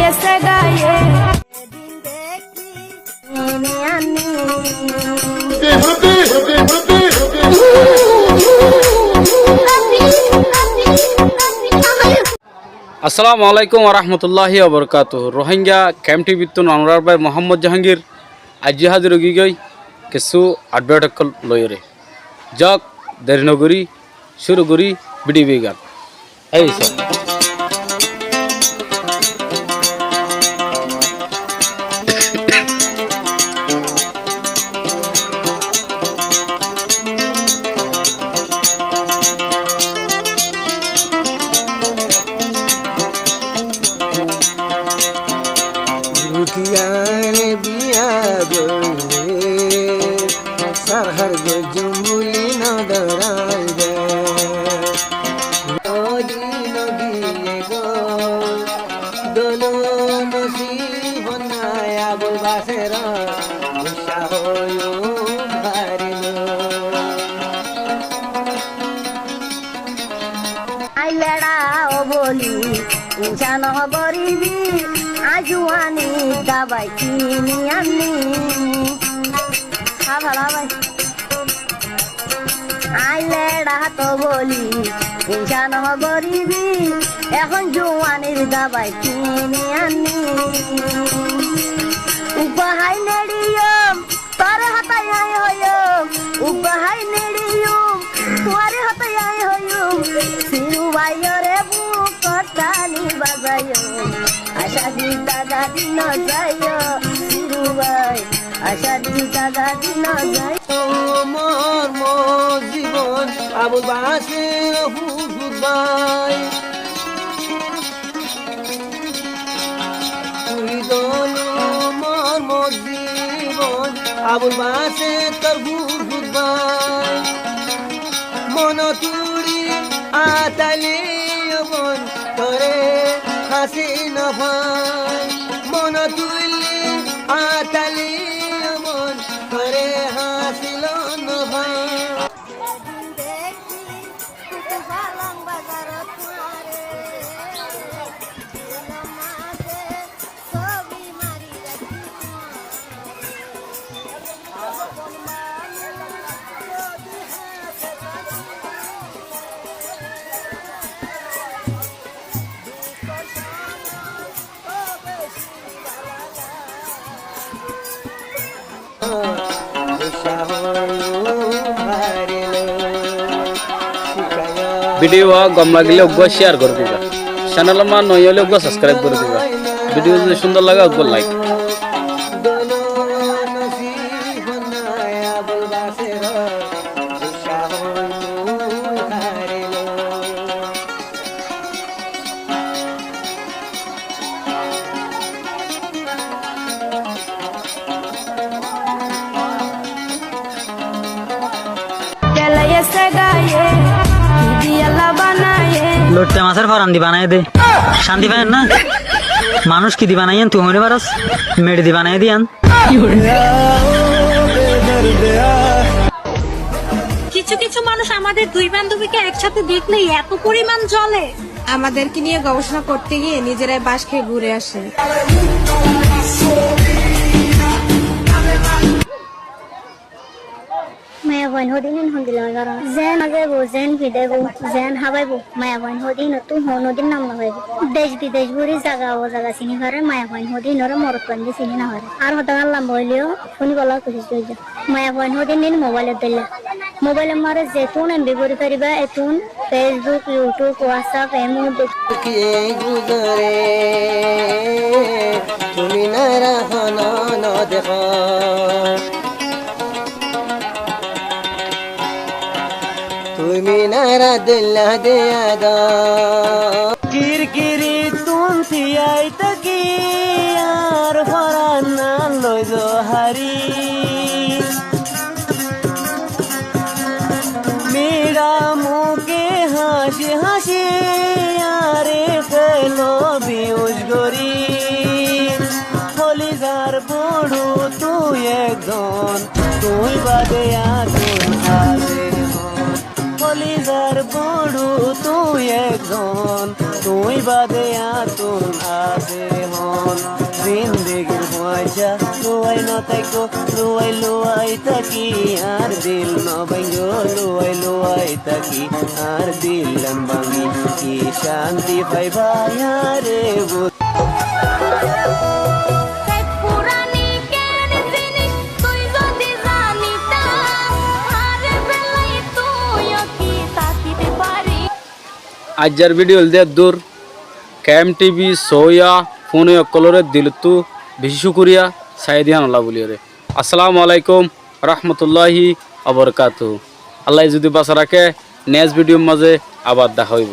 গেছে গায়ে আসসালামু আলাইকুম ওরহমতুল্লাহি ওবরকাতুহ রোহিঙ্গা ক্যাম্প টিভিতন অনুরার ভাই মোহাম্মদ জাহাঙ্গীর আজি হাজির গি গই কিছু আডভার্টাকল লয়রে যাক দেরি নগরী শুরু করি ভিডিও গান এই সব Rukiane biya gole sarhar go jumbuli na daralde Roji no diye go dolo no si honaya bol basera usha hoyo bharilo আই লেড়া ও বলি ইনসান বরিবি আজুয়ানি দাবাই কিনি আনি ভালা ভাই আই লেড়া তো বলি ইনসান বরিবি এখন জুয়ানির দাবাই কিনি আনি উপহাই নেড়িয়ম তোর হাতায় আয় হয়ম উপহাই নেড়িয়ম তোর হাতায় আয় হয়ম সিরু ভাইরে বুক কটানি বাজায়ো আশা দি দাদা দিন যায় সিরু ভাই আশা দি দাদা দিন যায় মোর জীবন আবু বাসের হুজুবাই তুই দোলো মোর জীবন আবু বাসের তোর হুজুবাই মন তুড়ি আতালে বন করে হাসি না ভাই মন তুলি আতালে বন করে হাসিল না ভাই ভিডিও গম লাগলে ওগো শেয়ার করে দিবা চ্যানেল মা নয় হলে ওগো সাবস্ক্রাইব করে দিবা ভিডিও যদি সুন্দর লাগে ওগো লাইক গেছে গায়ে দিয়ালা বানায়ে লোটে মাছের ফারান দি বানাই দে শান্তি পায় না মানুষ কি দি বানাইয়েন তুই মনে পারস মেড দি বানাই দিয়ান কিছু কিছু মানুষ আমাদের দুই বান্ধবীকে একসাথে দেখলেই এত পরিমাণ জ্বলে। আমাদেরকে নিয়ে গবেষণা করতে গিয়ে নিজেরাই বাস খেয়ে ঘুরে আসে। Maya boin hodin in hondila gara zen agebo zen videbo zen habaibo maya boin hodin tu honodin nam na hoybo desh bidesh buri jaga o jaga sini hore maya boin hodin ore morot pandi sini na hore ar hoda allam boilio funi bola kusis joja maya boin hodin in mobile dilla mobile mare jetun mb buri pariba etun facebook youtube whatsapp emu কিয়ে গুজরে তুমি না রাখনা না দেখা তুমি নারা দিল্লা দেয়াদা কিরকিরি তুলসি আইতা কি আর ফরানা লইজ হারি মেরা মুখে হাসি হাসি আরে ফেলো বিউজ গরি হলিজার বড়ু তুই একজন তুই বাদে আগুন আছে কলিজার বড়ু তুই একজন তুই বাদে আতুন আছে থাকো লুয়াই লুয়াই থাকি আর দিল ন ভাঙ্গো লুয়াই লুয়াই থাকি আর দিল ভাঙ্গি কি শান্তি পাইবা রে আজ্জার ভিডিও দে দূর ক্যাম টিভি সোয়া ফোনে অকলরে দিলতু বেশি শুকরিয়া সাইদিয়ান আল্লাহ বলিরে আসসালামু আলাইকুম রহমতুল্লাহি আবরকাতু আল্লাহ যদি বাসা রাখে নেক্সট ভিডিওর মাঝে আবার দেখা হইব।